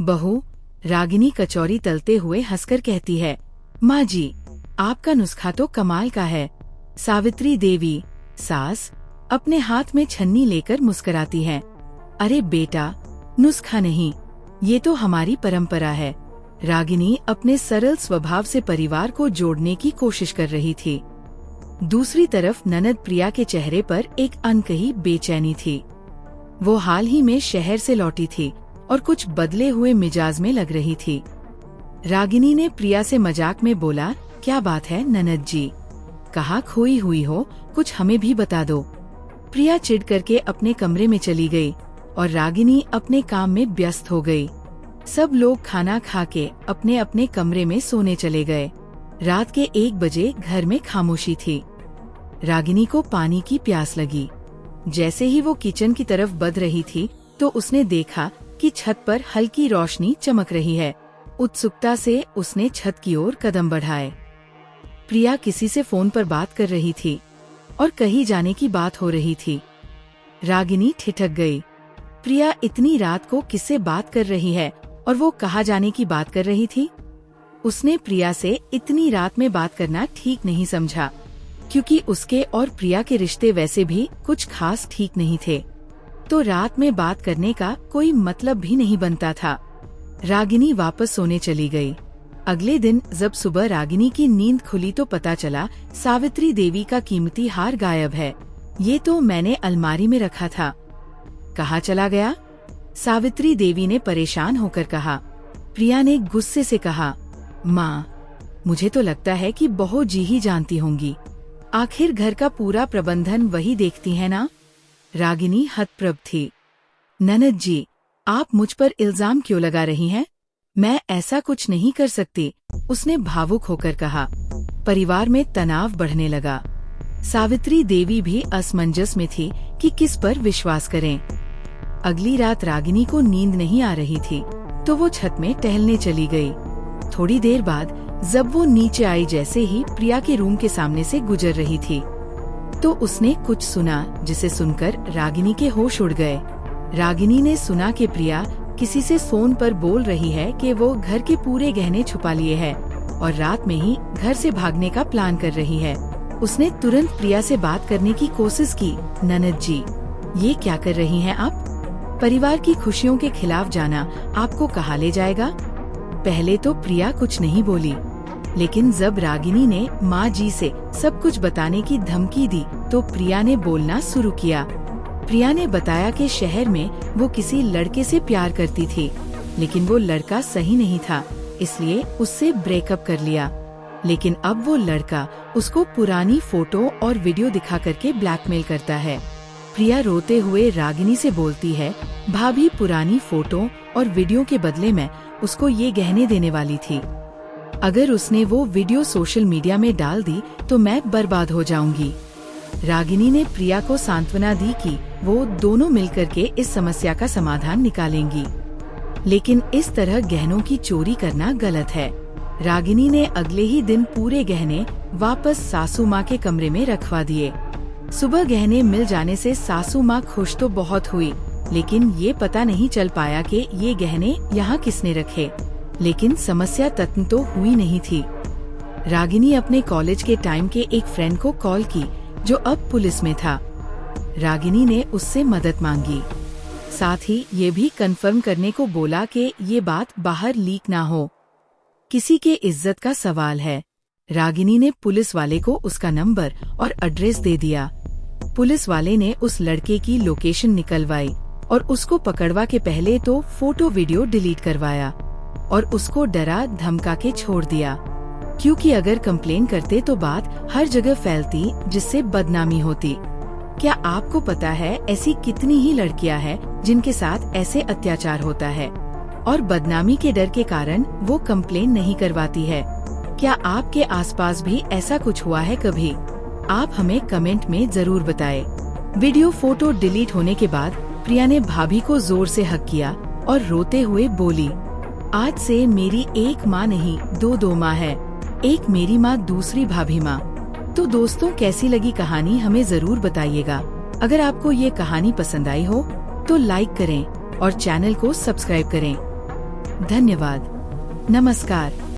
बहू रागिनी कचौरी तलते हुए हंसकर कहती है, माँ जी, आपका नुस्खा तो कमाल का है। सावित्री देवी सास अपने हाथ में छन्नी लेकर मुस्कुराती है। अरे बेटा, नुस्खा नहीं, ये तो हमारी परंपरा है। रागिनी अपने सरल स्वभाव से परिवार को जोड़ने की कोशिश कर रही थी। दूसरी तरफ ननद प्रिया के चेहरे पर एक अनकही बेचैनी थी। वो हाल ही में शहर से लौटी थी और कुछ बदले हुए मिजाज में लग रही थी। रागिनी ने प्रिया से मजाक में बोला, क्या बात है ननद जी, कहाँ खोई हुई हो, कुछ हमें भी बता दो। प्रिया चिढ़ करके अपने कमरे में चली गई और रागिनी अपने काम में व्यस्त हो गई। सब लोग खाना खा के अपने अपने कमरे में सोने चले गए। रात के 1 बजे घर में खामोशी थी। रागिनी को पानी की प्यास लगी। जैसे ही वो किचन की तरफ बढ़ रही थी तो उसने देखा कि छत पर हल्की रोशनी चमक रही है। उत्सुकता से उसने छत की ओर कदम बढ़ाए। प्रिया किसी से फोन पर बात कर रही थी और कहीं जाने की बात हो रही थी। रागिनी ठिठक गई। प्रिया इतनी रात को किससे बात कर रही है और वो कहाँ जाने की बात कर रही थी? उसने प्रिया से इतनी रात में बात करना ठीक नहीं समझा, क्योंकि उसके और प्रिया के रिश्ते वैसे भी कुछ खास ठीक नहीं थे, तो रात में बात करने का कोई मतलब भी नहीं बनता था। रागिनी वापस सोने चली गई। अगले दिन जब सुबह रागिनी की नींद खुली तो पता चला सावित्री देवी का कीमती हार गायब है। ये तो मैंने अलमारी में रखा था, कहाँ चला गया? सावित्री देवी ने परेशान होकर कहा। प्रिया ने गुस्से से कहा, माँ, मुझे तो लगता है कि बहू जी ही जानती होंगी, आखिर घर का पूरा प्रबंधन वही देखती है ना। रागिनी हतप्रभ थी। ननद जी, आप मुझ पर इल्जाम क्यों लगा रही हैं? मैं ऐसा कुछ नहीं कर सकती, उसने भावुक होकर कहा। परिवार में तनाव बढ़ने लगा। सावित्री देवी भी असमंजस में थी कि किस पर विश्वास करें। अगली रात रागिनी को नींद नहीं आ रही थी तो वो छत में टहलने चली गई। थोड़ी देर बाद जब वो नीचे आई, जैसे ही प्रिया के रूम के सामने से गुजर रही थी तो उसने कुछ सुना जिसे सुनकर रागिनी के होश उड़ गए। रागिनी ने सुना कि प्रिया किसी से फोन पर बोल रही है कि वो घर के पूरे गहने छुपा लिए है और रात में ही घर से भागने का प्लान कर रही है। उसने तुरंत प्रिया से बात करने की कोशिश की। ननद जी, ये क्या कर रही हैं आप? परिवार की खुशियों के खिलाफ जाना आपको कहाँ ले जाएगा? पहले तो प्रिया कुछ नहीं बोली, लेकिन जब रागिनी ने माँ जी से सब कुछ बताने की धमकी दी तो प्रिया ने बोलना शुरू किया। प्रिया ने बताया कि शहर में वो किसी लड़के से प्यार करती थी, लेकिन वो लड़का सही नहीं था, इसलिए उससे ब्रेकअप कर लिया। लेकिन अब वो लड़का उसको पुरानी फोटो और वीडियो दिखा करके ब्लैकमेल करता है। प्रिया रोते हुए रागिनी से बोलती है, भाभी, पुरानी फोटो और वीडियो के बदले में उसको ये गहने देने वाली थी। अगर उसने वो वीडियो सोशल मीडिया में डाल दी तो मैं बर्बाद हो जाऊंगी। रागिनी ने प्रिया को सांत्वना दी कि वो दोनों मिलकर के इस समस्या का समाधान निकालेंगी, लेकिन इस तरह गहनों की चोरी करना गलत है। रागिनी ने अगले ही दिन पूरे गहने वापस सासू माँ के कमरे में रखवा दिए। सुबह गहने मिल जाने से सासू माँ खुश तो बहुत हुई, लेकिन ये पता नहीं चल पाया कि ये गहने यहाँ किसने रखे। लेकिन समस्या खत्म तो हुई नहीं थी। रागिनी अपने कॉलेज के टाइम के एक फ्रेंड को कॉल की जो अब पुलिस में था। रागिनी ने उससे मदद मांगी, साथ ही ये भी कंफर्म करने को बोला कि ये बात बाहर लीक ना हो। किसी के इज्जत का सवाल है। रागिनी ने पुलिस वाले को उसका नंबर और एड्रेस दे दिया। पुलिस वाले ने उस लड़के की लोकेशन निकलवाई और उसको पकड़वा के पहले तो फोटो वीडियो डिलीट करवाया और उसको डरा धमका के छोड़ दिया, क्योंकि अगर कंप्लेन करते तो बात हर जगह फैलती जिससे बदनामी होती। क्या आपको पता है ऐसी कितनी ही लड़कियां हैं जिनके साथ ऐसे अत्याचार होता है और बदनामी के डर के कारण वो कंप्लेन नहीं करवाती है? क्या आपके आसपास भी ऐसा कुछ हुआ है कभी? आप हमें कमेंट में जरूर बताएं। वीडियो फोटो डिलीट होने के बाद प्रिया ने भाभी को जोर से हक किया और रोते हुए बोली, आज से मेरी एक माँ नहीं दो माँ है, एक मेरी माँ दूसरी भाभी माँ। तो दोस्तों, कैसी लगी कहानी हमें जरूर बताइएगा। अगर आपको ये कहानी पसंद आई हो तो लाइक करें और चैनल को सब्सक्राइब करें। धन्यवाद। नमस्कार।